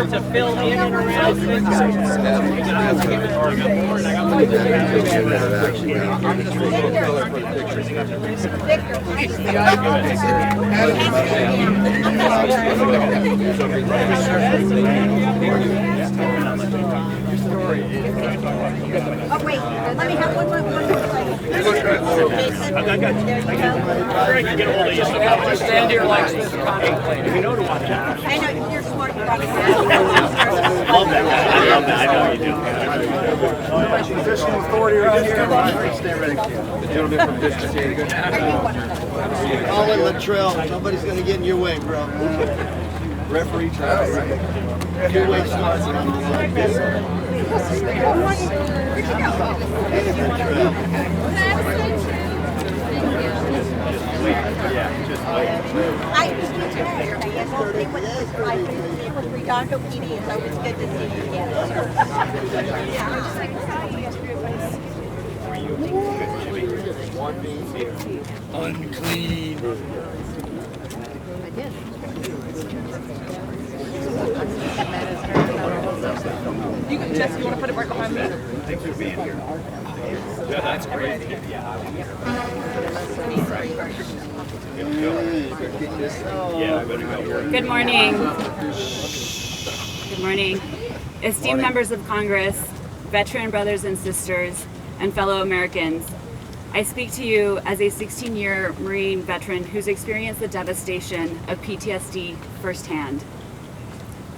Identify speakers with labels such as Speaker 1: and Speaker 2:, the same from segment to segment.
Speaker 1: start to fill in and around things.
Speaker 2: Oh wait, let me have one more
Speaker 1: Just stand here like this and contemplate. If you know to watch out.
Speaker 2: I know you're smart.
Speaker 1: I love that. I know you do.
Speaker 3: Position authority around here. Stay ready. The gentleman from District 8.
Speaker 4: Colin Luttrell. Nobody's going to get in your way, bro. Referee tries. Two-way starts.
Speaker 2: With Redondo PD, it's always good to see you again.
Speaker 4: Unclean.
Speaker 5: Jess, you want to put it right behind me?
Speaker 1: Thanks for being here. Yeah, that's great.
Speaker 6: Good morning. Good morning. Esteemed members of Congress, veteran brothers and sisters, and fellow Americans. I speak to you as a 16-year Marine veteran who's experienced the devastation of PTSD firsthand.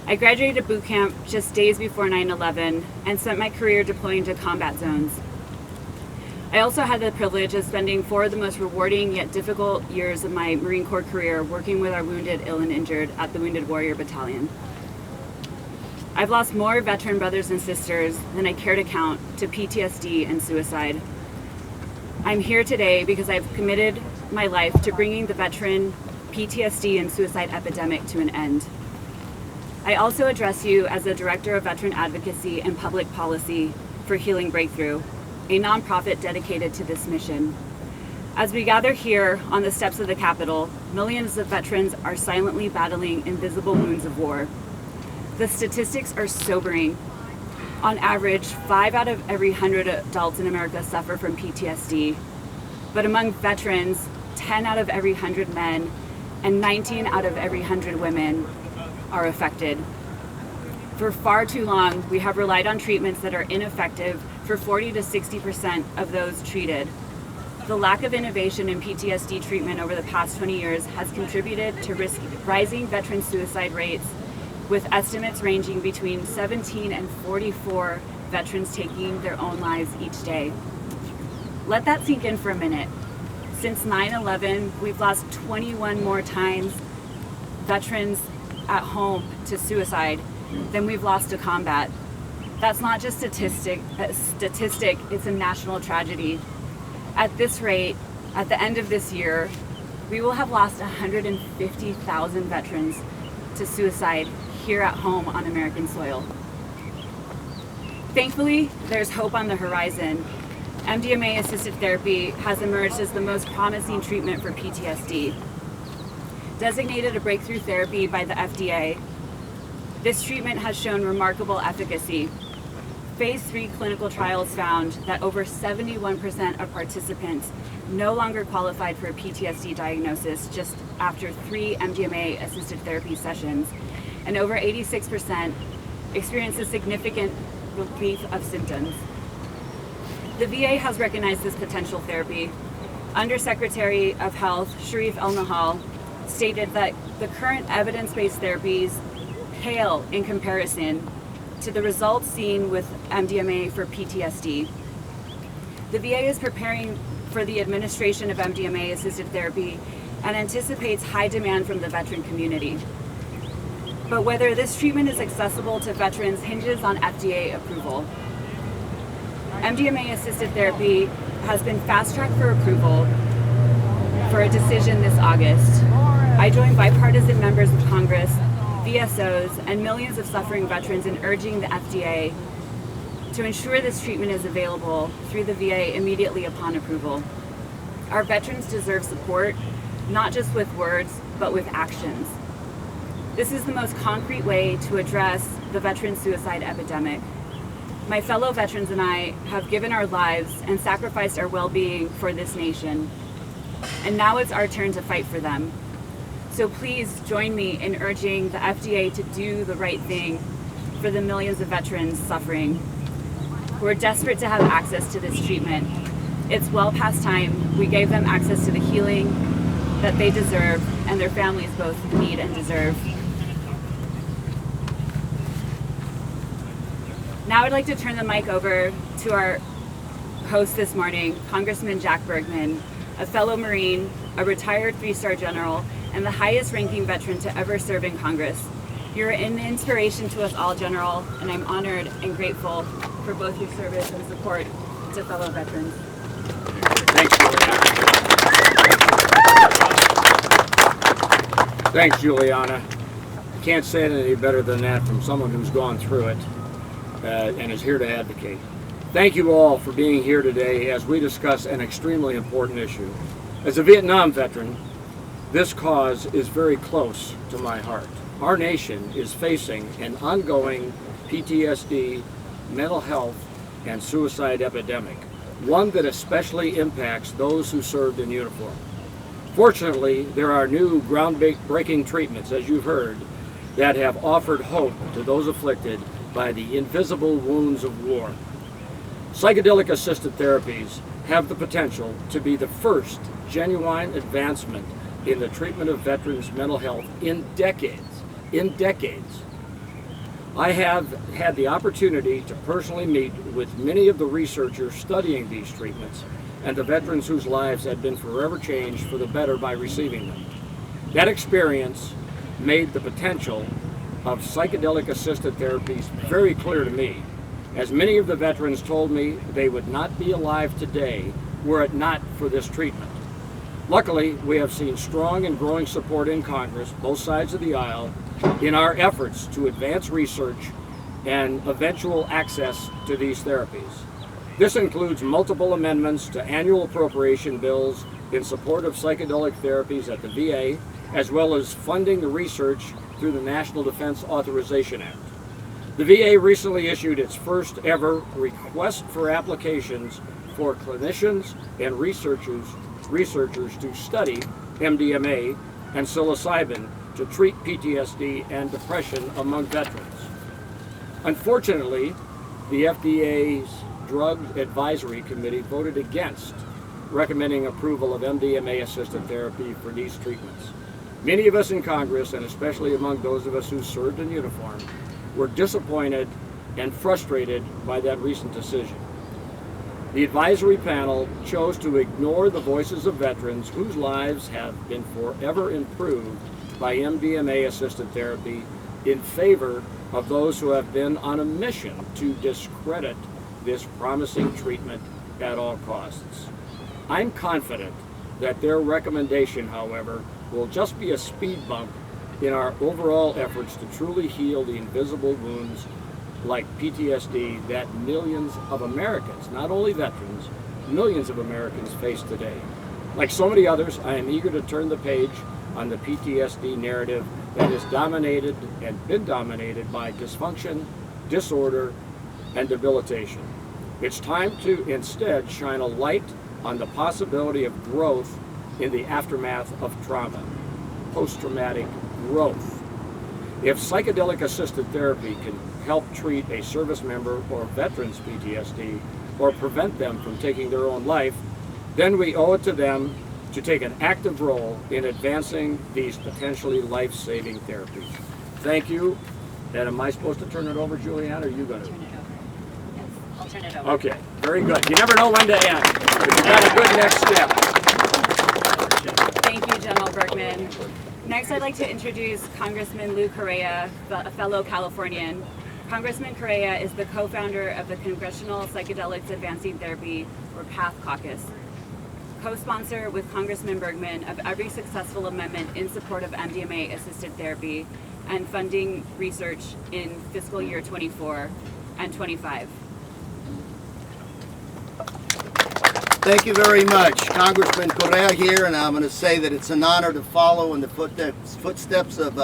Speaker 6: I graduated boot camp just days before 9/11 and spent my career deploying to combat zones. I also had the privilege of spending 4 of the most rewarding yet difficult years of my Marine Corps career working with our wounded, ill, and injured at the Wounded Warrior Battalion. I've lost more veteran brothers and sisters than I care to count to PTSD and suicide. I'm here today because I've committed my life to bringing the veteran PTSD and suicide epidemic to an end. I also address you as the Director of Veteran Advocacy and Public Policy for Healing Breakthrough, a nonprofit dedicated to this mission. As we gather here on the steps of the Capitol, millions of veterans are silently battling invisible wounds of war. The statistics are sobering. On average, 5 out of every 100 adults in America suffer from PTSD. But among veterans, 10 out of every 100 men and 19 out of every 100 women are affected. For far too long, we have relied on treatments that are ineffective for 40 to 60% of those treated. The lack of innovation in PTSD treatment over the past 20 years has contributed to rising veteran suicide rates, with estimates ranging between 17 and 44 veterans taking their own lives each day. Let that sink in for a minute. Since 9/11, we've lost 21 more times veterans at home to suicide than we've lost to combat. That's not just statistic, it's a national tragedy. At this rate, at the end of this year, we will have lost 150,000 veterans to suicide here at home on American soil. Thankfully, there's hope on the horizon. MDMA-assisted therapy has emerged as the most promising treatment for PTSD. Designated a breakthrough therapy by the FDA, this treatment has shown remarkable efficacy. Phase 3 clinical trials found that over 71% of participants no longer qualified for a PTSD diagnosis just after 3 MDMA-assisted therapy sessions, and over 86% experienced a significant relief of symptoms. The VA has recognized this potential therapy. Undersecretary of Health Sharif El-Nahal stated that the current evidence-based therapies pale in comparison to the results seen with MDMA for PTSD. The VA is preparing for the administration of MDMA-assisted therapy and anticipates high demand from the veteran community. But whether this treatment is accessible to veterans hinges on FDA approval. MDMA-assisted therapy has been fast-tracked for approval for a decision this August. I join bipartisan members of Congress, VSOs, and millions of suffering veterans in urging the FDA to ensure this treatment is available through the VA immediately upon approval. Our veterans deserve support, not just with words, but with actions. This is the most concrete way to address the veteran suicide epidemic. My fellow veterans and I have given our lives and sacrificed our well-being for this nation. And now it's our turn to fight for them. So please join me in urging the FDA to do the right thing for the millions of veterans suffering who are desperate to have access to this treatment. It's well past time we gave them access to the healing that they deserve and their families both need and deserve. Now I'd like to turn the mic over to our host this morning, Congressman Jack Bergman, a fellow Marine, a retired 3-star general, and the highest ranking veteran to ever serve in Congress. You're an inspiration to us all, General, and I'm honored and grateful for both your service and support to fellow veterans.
Speaker 1: Thanks, Juliana. Thanks, Juliana. I can't say it any better than that from someone who's gone through it and is here to advocate. Thank you all for being here today as we discuss an extremely important issue. As a Vietnam veteran, this cause is very close to my heart. Our nation is facing an ongoing PTSD, mental health, and suicide epidemic, one that especially impacts those who served in uniform. Fortunately, there are new groundbreaking treatments, as you've heard, that have offered hope to those afflicted by the invisible wounds of war. Psychedelic-assisted therapies have the potential to be the first genuine advancement in the treatment of veterans' mental health in decades. I have had the opportunity to personally meet with many of the researchers studying these treatments and the veterans whose lives had been forever changed for the better by receiving them. That experience made the potential of psychedelic-assisted therapies very clear to me, as many of the veterans told me they would not be alive today were it not for this treatment. Luckily, we have seen strong and growing support in Congress, both sides of the aisle, in our efforts to advance research and eventual access to these therapies. This includes multiple amendments to annual appropriation bills in support of psychedelic therapies at the VA, as well as funding the research through the National Defense Authorization Act. The VA recently issued its first ever request for applications for clinicians and researchers to study MDMA and psilocybin to treat PTSD and depression among veterans. Unfortunately, the FDA's Drug Advisory Committee voted against recommending approval of MDMA-assisted therapy for these treatments. Many of us in Congress, and especially among those of us who served in uniform, were disappointed and frustrated by that recent decision. The advisory panel chose to ignore the voices of veterans whose lives have been forever improved by MDMA-assisted therapy in favor of those who have been on a mission to discredit this promising treatment at all costs. I'm confident that their recommendation, however, will just be a speed bump in our overall efforts to truly heal the invisible wounds like PTSD that millions of Americans, not only veterans, millions of Americans face today. Like so many others, I am eager to turn the page on the PTSD narrative that is dominated and been dominated by dysfunction, disorder, and debilitation. It's time to instead shine a light on the possibility of growth in the aftermath of trauma, post-traumatic growth. If psychedelic-assisted therapy can help treat a service member or veteran's PTSD or prevent them from taking their own life, then we owe it to them to take an active role in advancing these potentially life-saving therapies. Thank you. And am I supposed to turn it over, Julianne, or are you going to?
Speaker 6: I'll turn it over.
Speaker 1: Okay, very good. You never know when to end, but you got a good next step.
Speaker 6: Thank you, General Bergman. Next, I'd like to introduce Congressman Lou Correa, a fellow Californian. Congressman Correa is the co-founder of the Congressional Psychedelics Advancing Therapy, or PATH Caucus, co-sponsor with Congressman Bergman of every successful amendment in support of MDMA-assisted therapy and funding research in fiscal year 24 and 25.
Speaker 4: Thank you very much. Congressman Correa here, and I'm going to say that it's an honor to follow in the footsteps of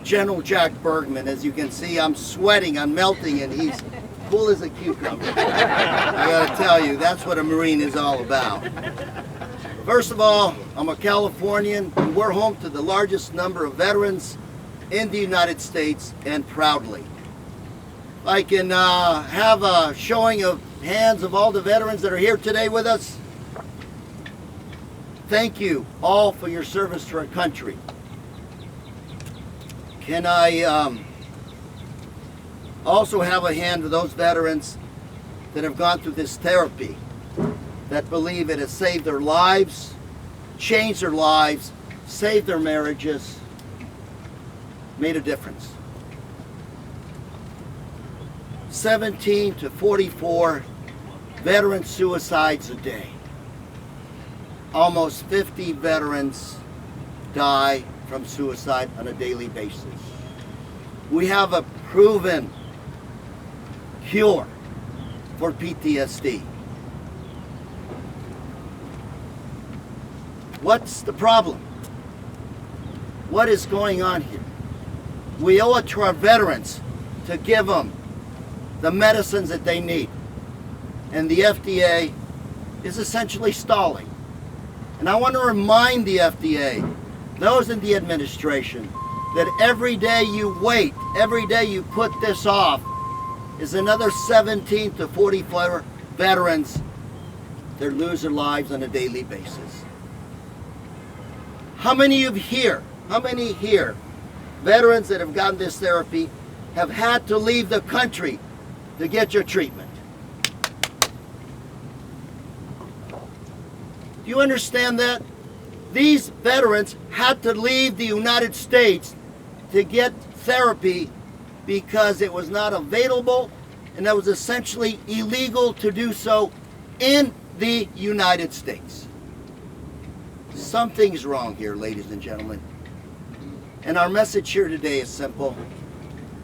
Speaker 4: General Jack Bergman. As you can see, I'm sweating, I'm melting, and he's cool as a cucumber. I gotta tell you, that's what a Marine is all about. First of all, I'm a Californian, and we're home to the largest number of veterans in the United States, and proudly. I can have a showing of hands of all the veterans that are here today with us. Thank you all for your service to our country. Can I also have a hand of those veterans that have gone through this therapy, that believe it has saved their lives, changed their lives, saved their marriages, made a difference. 17 to 44 veteran suicides a day. Almost 50 veterans die from suicide on a daily basis. We have a proven cure for PTSD. What's the problem? What is going on here? We owe it to our veterans to give them the medicines that they need. And the FDA is essentially stalling. And I want to remind the FDA, those in the administration, that every day you wait, every day you put this off, is another 17 to 44 veterans that lose their lives on a daily basis. How many of here, veterans that have gotten this therapy, have had to leave the country to get your treatment? Do you understand that? These veterans had to leave the United States to get therapy because it was not available, and that was essentially illegal to do so in the United States. Something's wrong here, ladies and gentlemen. And our message here today is simple.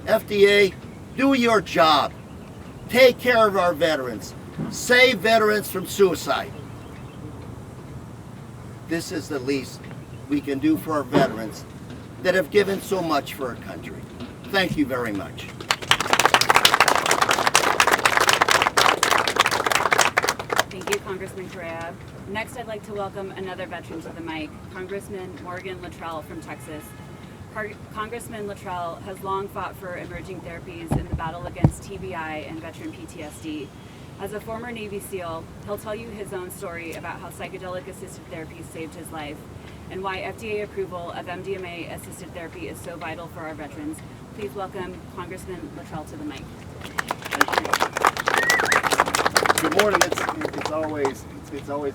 Speaker 4: FDA, do your job. Take care of our veterans. Save veterans from suicide. This is the least we can do for our veterans that have given so much for our country. Thank you very much.
Speaker 6: Thank you, Congressman Correa. Next, I'd like to welcome another veteran to the mic, Congressman Morgan Luttrell from Texas. Congressman Luttrell has long fought for emerging therapies in the battle against TBI and veteran PTSD. As a former Navy SEAL, he'll tell you his own story about how psychedelic-assisted therapy saved his life and why FDA approval of MDMA-assisted therapy is so vital for our veterans. Please welcome Congressman Luttrell to the mic.
Speaker 3: Good morning. It's always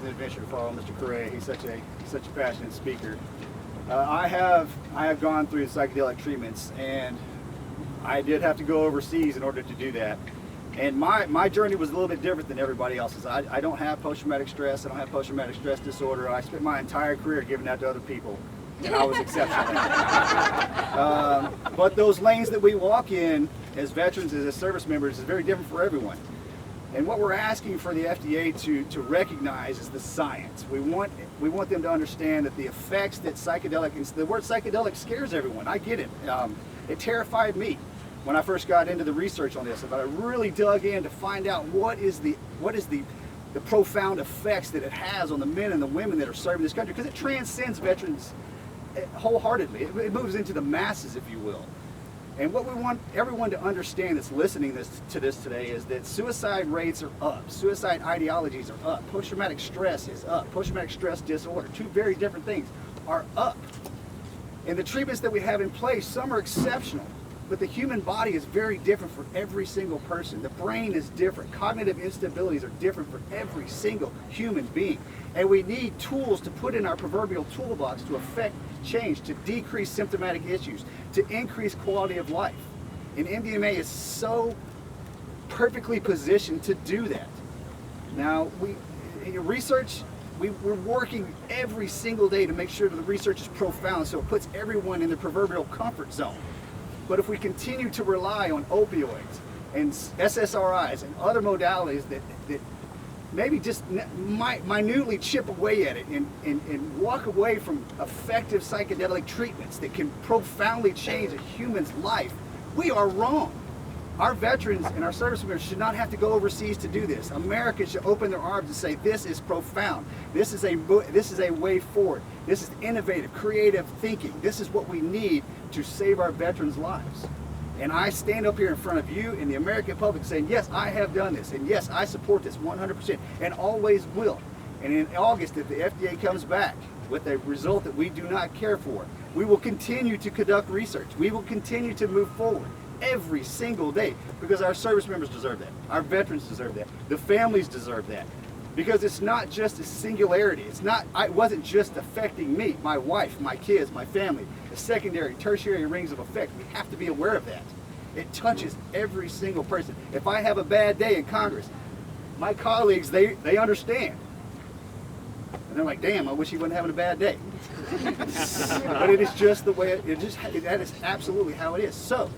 Speaker 3: an adventure to follow Mr. Correa. He's such a passionate speaker. I have gone through psychedelic treatments, and I did have to go overseas in order to do that. And my journey was a little bit different than everybody else's. I don't have post-traumatic stress. I don't have post-traumatic stress disorder. I spent my entire career giving that to other people, and I was exceptional. But those lanes that we walk in as veterans, as service members, is very different for everyone. And what we're asking for the FDA to recognize is the science. We want them to understand that the effects that the word psychedelic scares everyone. I get it. It terrified me when I first got into the research on this, but I really dug in to find out what is the profound effects that it has on the men and the women that are serving this country, because it transcends veterans wholeheartedly. It moves into the masses, if you will. And what we want everyone to understand that's listening to this today is that suicide rates are up, suicide ideologies are up, post-traumatic stress is up, post-traumatic stress disorder, two very different things, are up. And the treatments that we have in place, some are exceptional, but the human body is very different for every single person. The brain is different. Cognitive instabilities are different for every single human being. And we need tools to put in our proverbial toolbox to affect change, to decrease symptomatic issues, to increase quality of life. And MDMA is so perfectly positioned to do that. Now, we're working every single day to make sure that the research is profound, so it puts everyone in the proverbial comfort zone. But if we continue to rely on opioids and SSRIs and other modalities that maybe just minutely chip away at it and walk away from effective psychedelic treatments that can profoundly change a human's life, we are wrong. Our veterans and our service members should not have to go overseas to do this. America should open their arms and say, this is profound. This is a way forward. This is innovative, creative thinking. This is what we need to save our veterans' lives. And I stand up here in front of you and the American public saying, yes, I have done this. And yes, I support this 100% and always will. And in August, if the FDA comes back with a result that we do not care for, we will continue to conduct research. We will continue to move forward every single day, because our service members deserve that. Our veterans deserve that. The families deserve that. Because it's not just a singularity. It wasn't just affecting me, my wife, my kids, my family. The secondary, tertiary rings of effect. We have to be aware of that. It touches every single person. If I have a bad day in Congress, my colleagues, they understand. And they're like, damn, I wish he wasn't having a bad day. But it is just the way, that is absolutely how it is. So,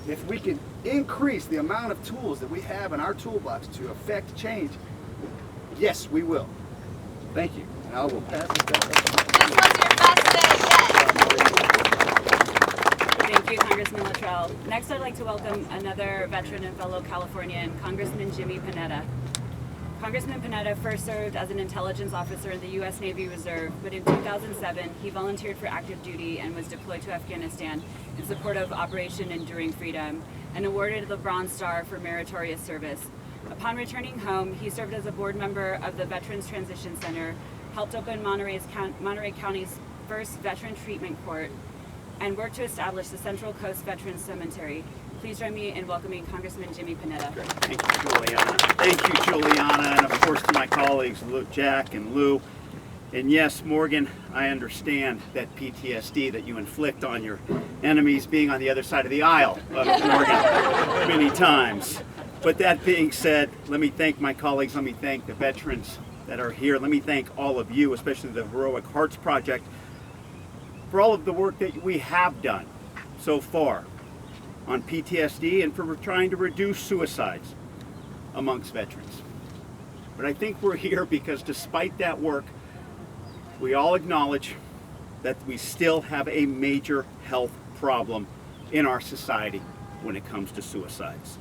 Speaker 3: if we can increase the amount of tools that we have in our toolbox to affect change, yes, we will. Thank you. And I will pass this back.
Speaker 2: This was your best day yet.
Speaker 6: Thank you, Congressman Luttrell. Next, I'd like to welcome another veteran and fellow Californian, Congressman Jimmy Panetta. Congressman Panetta first served as an intelligence officer in the U.S. Navy Reserve, but in 2007, he volunteered for active duty and was deployed to Afghanistan in support of Operation Enduring Freedom and awarded the Bronze Star for meritorious service. Upon returning home, he served as a board member of the Veterans Transition Center, helped open Monterey County's first veteran treatment court, and worked to establish the Central Coast Veterans Cemetery. Please join me in welcoming Congressman Jimmy Panetta.
Speaker 7: Great. Thank you, Juliana. Thank you, Juliana, and of course to my colleagues, Jack and Lou. And yes, Morgan, I understand that PTSD that you inflict on your enemies being on the other side of the aisle, Morgan, many times. But that being said, let me thank my colleagues, let me thank the veterans that are here, let me thank all of you, especially the Heroic Hearts Project, for all of the work that we have done so far on PTSD and for trying to reduce suicides amongst veterans. But I think we're here because despite that work, we all acknowledge that we still have a major health problem in our society when it comes to suicides.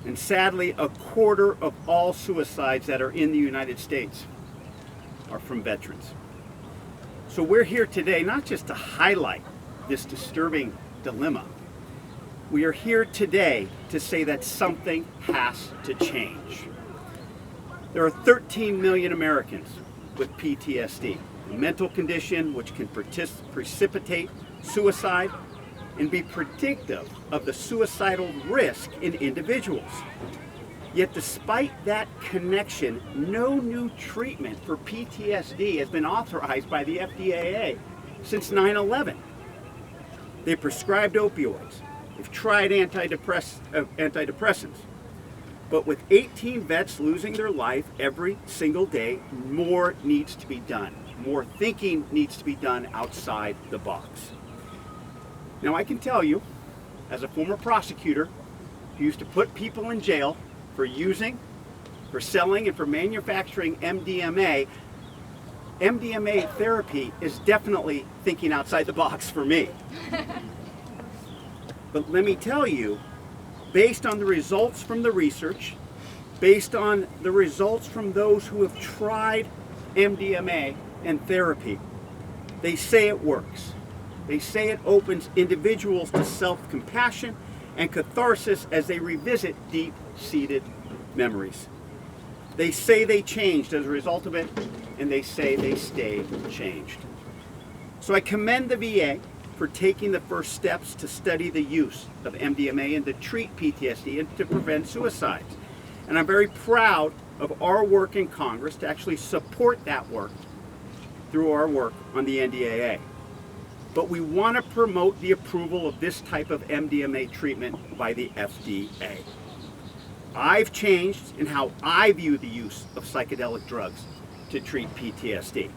Speaker 7: And sadly, a quarter of all suicides that are in the United States are from veterans. So we're here today not just to highlight this disturbing dilemma. We are here today to say that something has to change. There are 13 million Americans with PTSD, a mental condition which can precipitate suicide and be predictive of the suicidal risk in individuals. Yet despite that connection, no new treatment for PTSD has been authorized by the FDA since 9/11. They prescribed opioids. They've tried antidepressants. But with 18 vets losing their life every single day, more needs to be done. More thinking needs to be done outside the box. Now I can tell you, as a former prosecutor who used to put people in jail for using, for selling, and for manufacturing MDMA, MDMA therapy is definitely thinking outside the box for me. But let me tell you, based on the results from the research, based on the results from those who have tried MDMA and therapy, they say it works. They say it opens individuals to self-compassion and catharsis as they revisit deep-seated memories. They say they changed as a result of it, and they say they stayed changed. So I commend the VA for taking the first steps to study the use of MDMA and to treat PTSD and to prevent suicides. And I'm very proud of our work in Congress to actually support that work through our work on the NDAA. But we want to promote the approval of this type of MDMA treatment by the FDA. I've changed in how I view the use of psychedelic drugs to treat PTSD.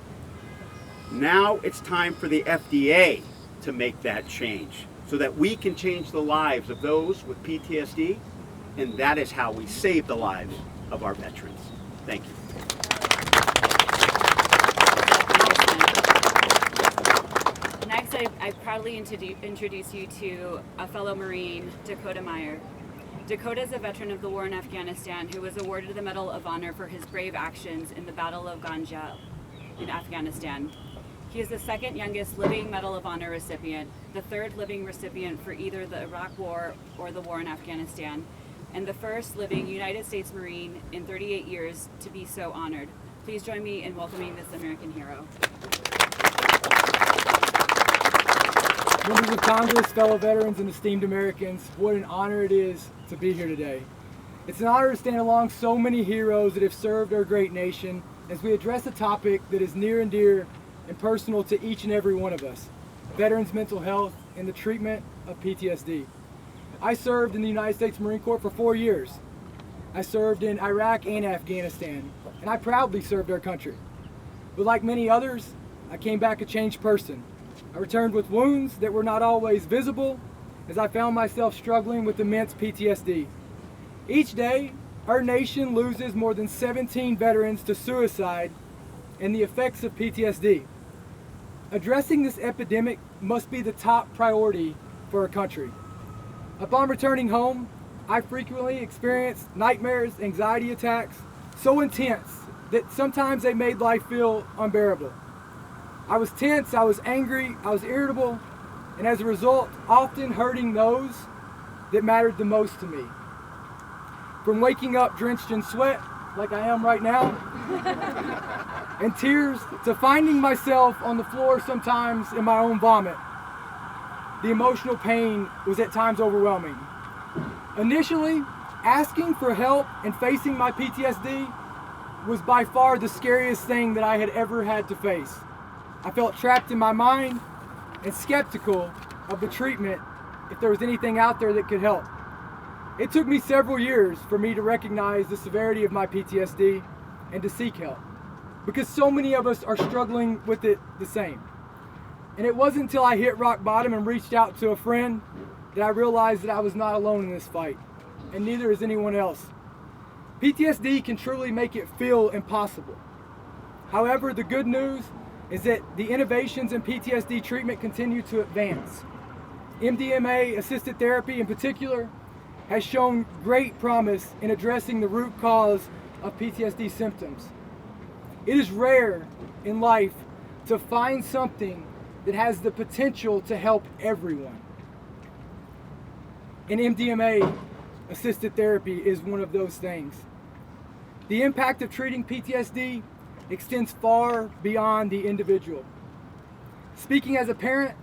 Speaker 7: Now it's time for the FDA to make that change so that we can change the lives of those with PTSD, and that is how we save the lives of our veterans. Thank you.
Speaker 6: Next, I proudly introduce you to a fellow Marine, Dakota Meyer. Dakota is a veteran of the war in Afghanistan who was awarded the Medal of Honor for his brave actions in the Battle of Ganja in Afghanistan. He is the second youngest living Medal of Honor recipient, the third living recipient for either the Iraq War or the war in Afghanistan, and the first living United States Marine in 38 years to be so honored. Please join me in welcoming this American hero.
Speaker 8: Members of Congress, fellow veterans, and esteemed Americans, what an honor it is to be here today. It's an honor to stand along so many heroes that have served our great nation as we address a topic that is near and dear and personal to each and every one of us, veterans' mental health and the treatment of PTSD. I served in the United States Marine Corps for 4 years. I served in Iraq and Afghanistan, and I proudly served our country. But like many others, I came back a changed person. I returned with wounds that were not always visible as I found myself struggling with immense PTSD. Each day, our nation loses more than 17 veterans to suicide and the effects of PTSD. Addressing this epidemic must be the top priority for our country. Upon returning home, I frequently experienced nightmares, anxiety attacks, so intense that sometimes they made life feel unbearable. I was tense, I was angry, I was irritable, and as a result, often hurting those that mattered the most to me. From waking up drenched in sweat, like I am right now, and tears, to finding myself on the floor sometimes in my own vomit. The emotional pain was at times overwhelming. Initially, asking for help and facing my PTSD was by far the scariest thing that I had ever had to face. I felt trapped in my mind and skeptical of the treatment if there was anything out there that could help. It took me several years for me to recognize the severity of my PTSD and to seek help, because so many of us are struggling with it the same. And it wasn't until I hit rock bottom and reached out to a friend that I realized that I was not alone in this fight, and neither is anyone else. PTSD can truly make it feel impossible. However, the good news is that the innovations in PTSD treatment continue to advance. MDMA-assisted therapy in particular has shown great promise in addressing the root cause of PTSD symptoms. It is rare in life to find something that has the potential to help everyone. And MDMA-assisted therapy is one of those things. The impact of treating PTSD extends far beyond the individual. Speaking as a parent,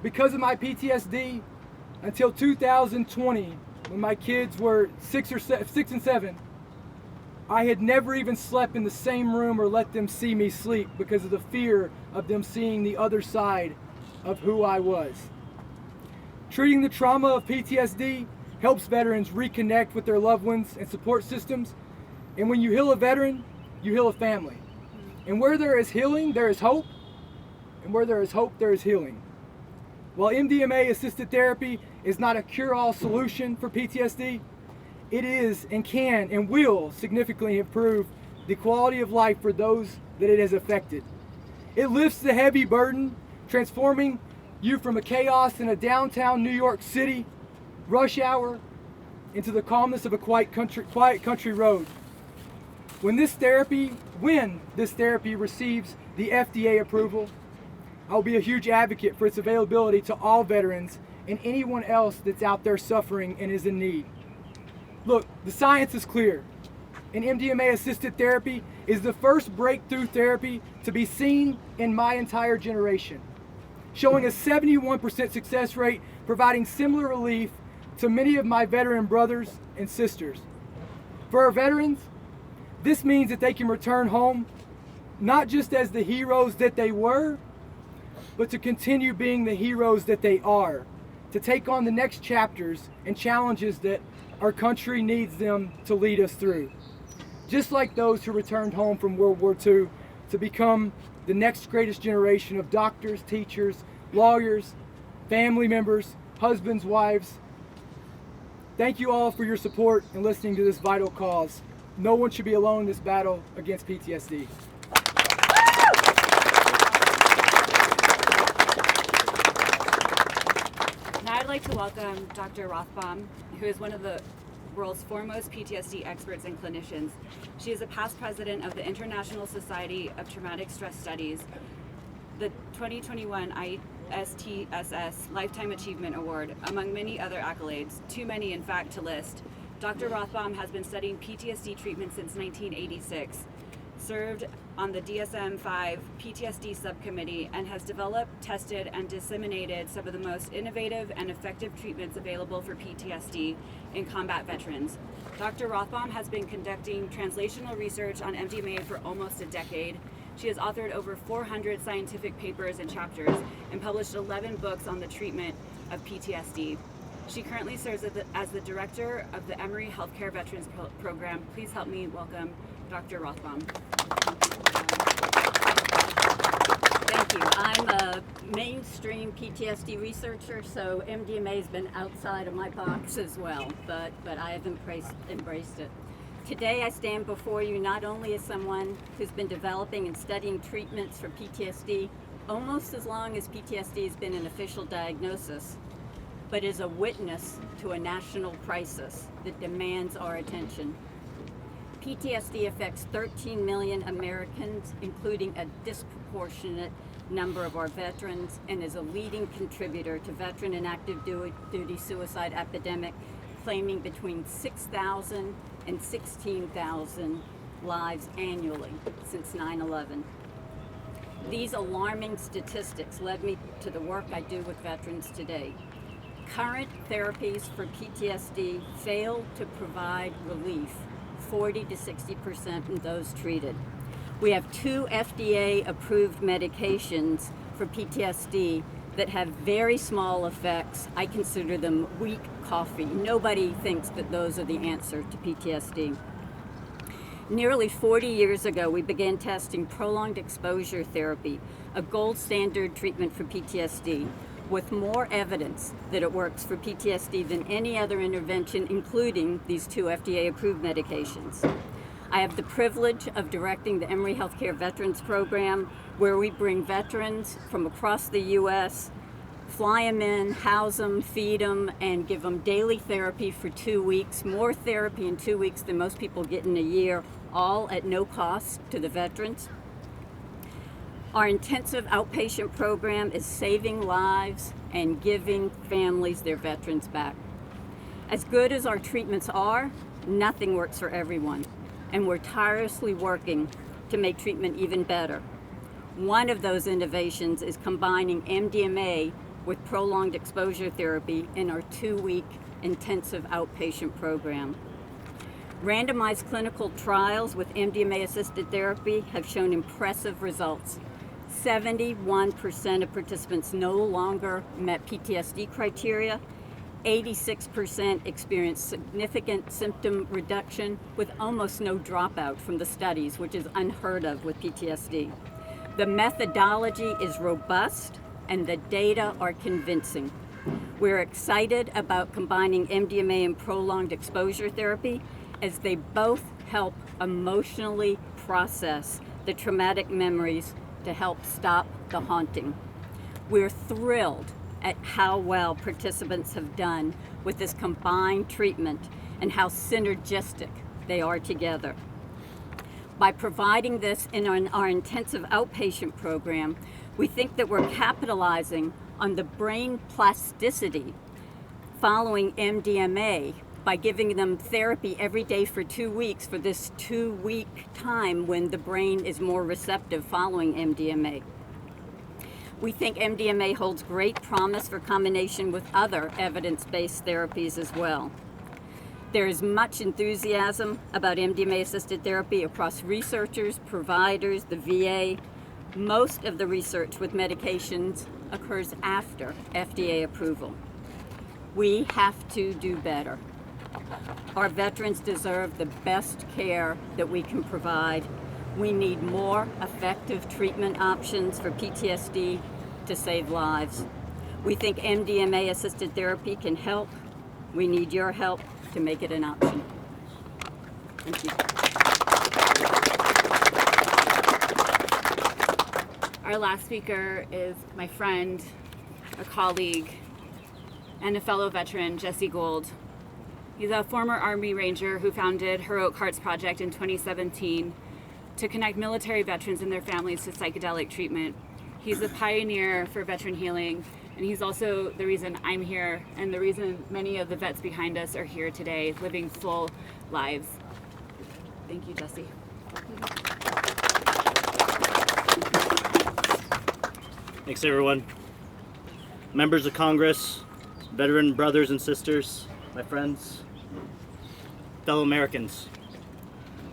Speaker 8: because of my PTSD, until 2020, when my kids were 6 and 7, I had never even slept in the same room or let them see me sleep because of the fear of them seeing the other side of who I was. Treating the trauma of PTSD helps veterans reconnect with their loved ones and support systems. And when you heal a veteran, you heal a family. And where there is healing, there is hope. And where there is hope, there is healing. While MDMA-assisted therapy is not a cure-all solution for PTSD, it is and can and will significantly improve the quality of life for those that it has affected. It lifts the heavy burden, transforming you from a chaos in a downtown New York City rush hour into the calmness of a quiet country road. When this therapy receives the FDA approval, I will be a huge advocate for its availability to all veterans and anyone else that's out there suffering and is in need. Look, the science is clear, and MDMA-assisted therapy is the first breakthrough therapy to be seen in my entire generation, showing a 71% success rate, providing similar relief to many of my veteran brothers and sisters. For our veterans, this means that they can return home not just as the heroes that they were, but to continue being the heroes that they are, to take on the next chapters and challenges that our country needs them to lead us through. Just like those who returned home from World War II to become the next greatest generation of doctors, teachers, lawyers, family members, husbands, wives. Thank you all for your support and listening to this vital cause. no one should be alone in this battle against PTSD.
Speaker 6: Now I'd like to welcome Dr. Rothbaum, who is one of the world's foremost PTSD experts and clinicians. She is a past president of the International Society of Traumatic Stress Studies, the 2021 ISTSS Lifetime Achievement Award, among many other accolades, too many in fact to list. Dr. Rothbaum has been studying PTSD treatment since 1986, served on the DSM-5 PTSD subcommittee, and has developed, tested, and disseminated some of the most innovative and effective treatments available for PTSD in combat veterans. Dr. Rothbaum has been conducting translational research on MDMA for almost a decade. She has authored over 400 scientific papers and chapters and published 11 books on the treatment of PTSD. She currently serves as the director of the Emory Healthcare Veterans Program. Please help me welcome Dr. Rothbaum.
Speaker 9: Thank you. I'm a mainstream PTSD researcher, so MDMA has been outside of my box as well, but I have embraced it. Today I stand before you not only as someone who's been developing and studying treatments for PTSD almost as long as PTSD has been an official diagnosis, but as a witness to a national crisis that demands our attention. PTSD affects 13 million Americans, including a disproportionate number of our veterans, and is a leading contributor to veteran and active duty suicide epidemic, claiming between 6,000 and 16,000 lives annually since 9/11. These alarming statistics led me to the work I do with veterans today. Current therapies for PTSD fail to provide relief, 40 to 60% in those treated. We have 2 FDA-approved medications for PTSD that have very small effects. I consider them weak coffee. Nobody thinks that those are the answer to PTSD. Nearly 40 years ago, we began testing prolonged exposure therapy, a gold standard treatment for PTSD, with more evidence that it works for PTSD than any other intervention, including these 2 FDA-approved medications. I have the privilege of directing the Emory Healthcare Veterans Program, where we bring veterans from across the U.S., fly them in, house them, feed them, and give them daily therapy for 2 weeks, more therapy in 2 weeks than most people get in a year, all at no cost to the veterans. Our intensive outpatient program is saving lives and giving families their veterans back. As good as our treatments are, nothing works for everyone, and we're tirelessly working to make treatment even better. One of those innovations is combining MDMA with prolonged exposure therapy in our 2-week intensive outpatient program. Randomized clinical trials with MDMA-assisted therapy have shown impressive results. 71% of participants no longer met PTSD criteria. 86% experienced significant symptom reduction with almost no dropout from the studies, which is unheard of with PTSD. The methodology is robust and the data are convincing. We're excited about combining MDMA and prolonged exposure therapy, as they both help emotionally process the traumatic memories to help stop the haunting. We're thrilled at how well participants have done with this combined treatment and how synergistic they are together. By providing this in our intensive outpatient program, we think that we're capitalizing on the brain plasticity following MDMA by giving them therapy every day for 2 weeks for this 2-week time when the brain is more receptive following MDMA. We think MDMA holds great promise for combination with other evidence-based therapies as well. There is much enthusiasm about MDMA-assisted therapy across researchers, providers, the VA. Most of the research with medications occurs after FDA approval. We have to do better. Our veterans deserve the best care that we can provide. We need more effective treatment options for PTSD to save lives. We think MDMA-assisted therapy can help. We need your help to make it an option.
Speaker 6: Thank you. Our last speaker is my friend, a colleague, and a fellow veteran, Jesse Gould. He's a former Army Ranger who founded Heroic Hearts Project in 2017 to connect military veterans and their families to psychedelic treatment. He's a pioneer for veteran healing, and he's also the reason I'm here and the reason many of the vets behind us are here today, living full lives. Thank you, Jesse.
Speaker 10: Thanks, everyone. Members of Congress, veteran brothers and sisters, my friends, fellow Americans.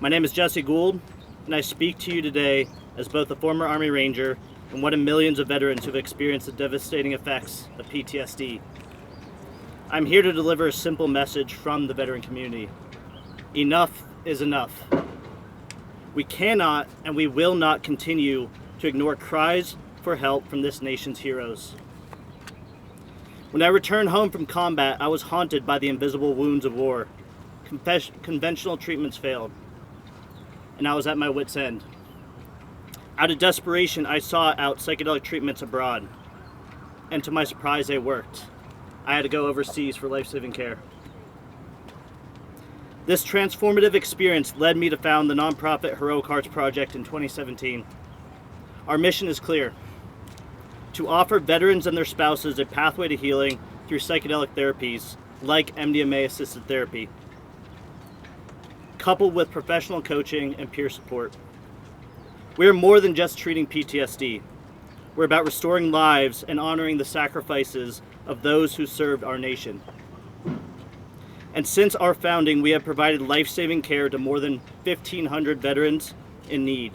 Speaker 10: My name is Jesse Gould, and I speak to you today as both a former Army Ranger and one of millions of veterans who have experienced the devastating effects of PTSD. I'm here to deliver a simple message from the veteran community. Enough is enough. We cannot and we will not continue to ignore cries for help from this nation's heroes. When I returned home from combat, I was haunted by the invisible wounds of war. Conventional treatments failed, and I was at my wit's end. Out of desperation, I sought out psychedelic treatments abroad, and to my surprise, they worked. I had to go overseas for life-saving care. This transformative experience led me to found the nonprofit Heroic Hearts Project in 2017. Our mission is clear: to offer veterans and their spouses a pathway to healing through psychedelic therapies like MDMA-assisted therapy, coupled with professional coaching and peer support. We are more than just treating PTSD. We're about restoring lives and honoring the sacrifices of those who served our nation. And since our founding, we have provided life-saving care to more than 1,500 veterans in need.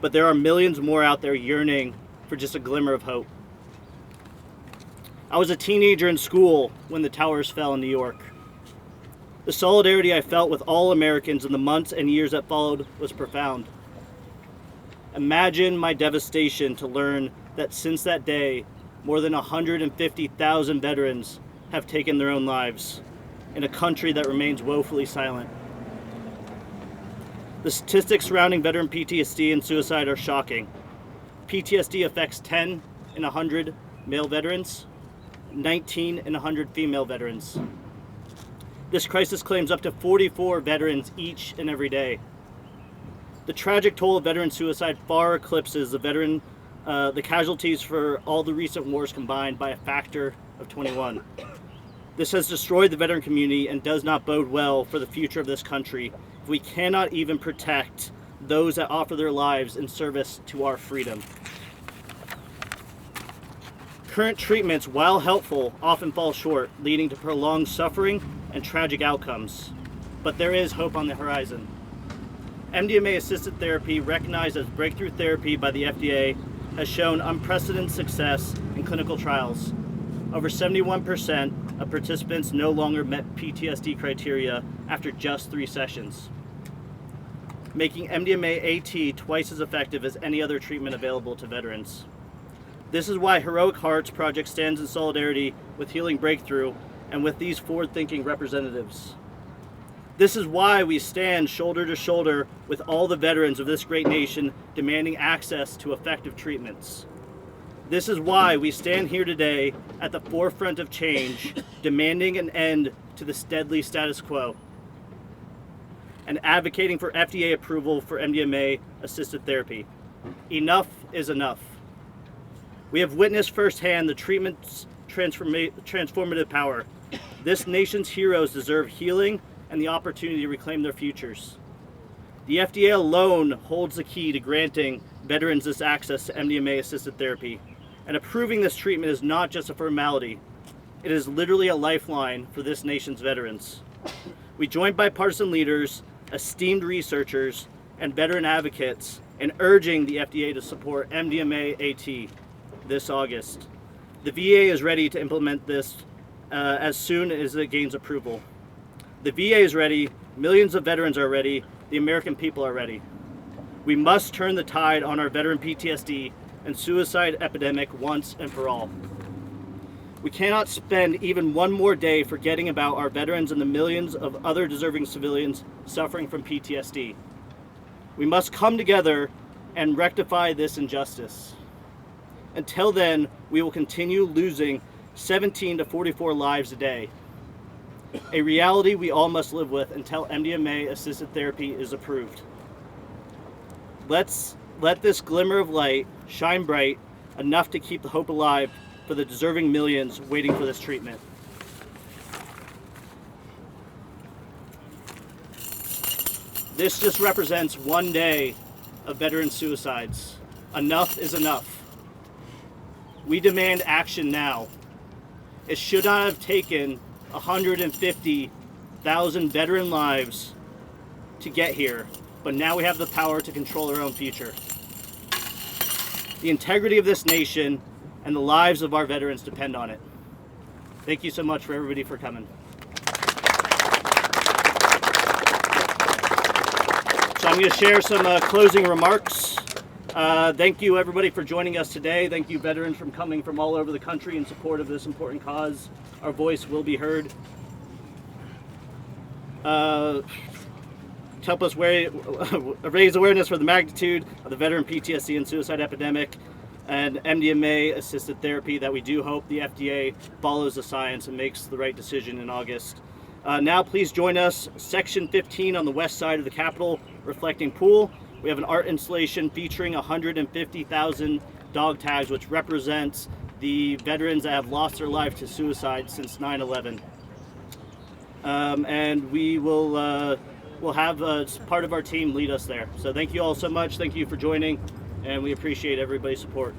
Speaker 10: But there are millions more out there yearning for just a glimmer of hope. I was a teenager in school when the towers fell in New York. The solidarity I felt with all Americans in the months and years that followed was profound. Imagine my devastation to learn that since that day, more than 150,000 veterans have taken their own lives in a country that remains woefully silent. The statistics surrounding veteran PTSD and suicide are shocking. PTSD affects 10 in 100 male veterans, 19 in 100 female veterans. This crisis claims up to 44 veterans each and every day. The tragic toll of veteran suicide far eclipses the casualties for all the recent wars combined by a factor of 21. This has destroyed the veteran community and does not bode well for the future of this country if we cannot even protect those that offer their lives in service to our freedom. Current treatments, while helpful, often fall short, leading to prolonged suffering and tragic outcomes. But there is hope on the horizon. MDMA-assisted therapy, recognized as breakthrough therapy by the FDA, has shown unprecedented success in clinical trials. Over 71% of participants no longer met PTSD criteria after just 3 sessions, making MDMA-AT twice as effective as any other treatment available to veterans. This is why Heroic Hearts Project stands in solidarity with Healing Breakthrough and with these forward-thinking representatives. This is why we stand shoulder to shoulder with all the veterans of this great nation demanding access to effective treatments. This is why we stand here today at the forefront of change, demanding an end to this deadly status quo and advocating for FDA approval for MDMA-assisted therapy. Enough is enough. We have witnessed firsthand the treatment's transformative power. This nation's heroes deserve healing and the opportunity to reclaim their futures. The FDA alone holds the key to granting veterans this access to MDMA-assisted therapy. And approving this treatment is not just a formality. It is literally a lifeline for this nation's veterans. We join bipartisan leaders, esteemed researchers, and veteran advocates in urging the FDA to support MDMA-AT this August. The VA is ready to implement this as soon as it gains approval. The VA is ready, millions of veterans are ready, the American people are ready. We must turn the tide on our veteran PTSD and suicide epidemic once and for all. We cannot spend even one more day forgetting about our veterans and the millions of other deserving civilians suffering from PTSD. We must come together and rectify this injustice. Until then, we will continue losing 17 to 44 lives a day, a reality we all must live with until MDMA-assisted therapy is approved. Let this glimmer of light shine bright enough to keep the hope alive for the deserving millions waiting for this treatment. This just represents one day of veteran suicides. Enough is enough. We demand action now. It should not have taken 150,000 veteran lives to get here, but now we have the power to control our own future. The integrity of this nation and the lives of our veterans depend on it. Thank you so much for everybody for coming. So I'm going to share some closing remarks. Thank you everybody for joining us today. Thank you veterans for coming from all over the country in support of this important cause. Our voice will be heard. To help us raise awareness for the magnitude of the veteran PTSD and suicide epidemic and MDMA-assisted therapy that we do hope the FDA follows the science and makes the right decision in August. Now please join us, Section 15 on the west side of the Capitol, reflecting pool. We have an art installation featuring 150,000 dog tags, which represents the veterans that have lost their life to suicide since 9/11. And we will we'll have part of our team lead us there. So thank you all so much. Thank you for joining, and we appreciate everybody's support.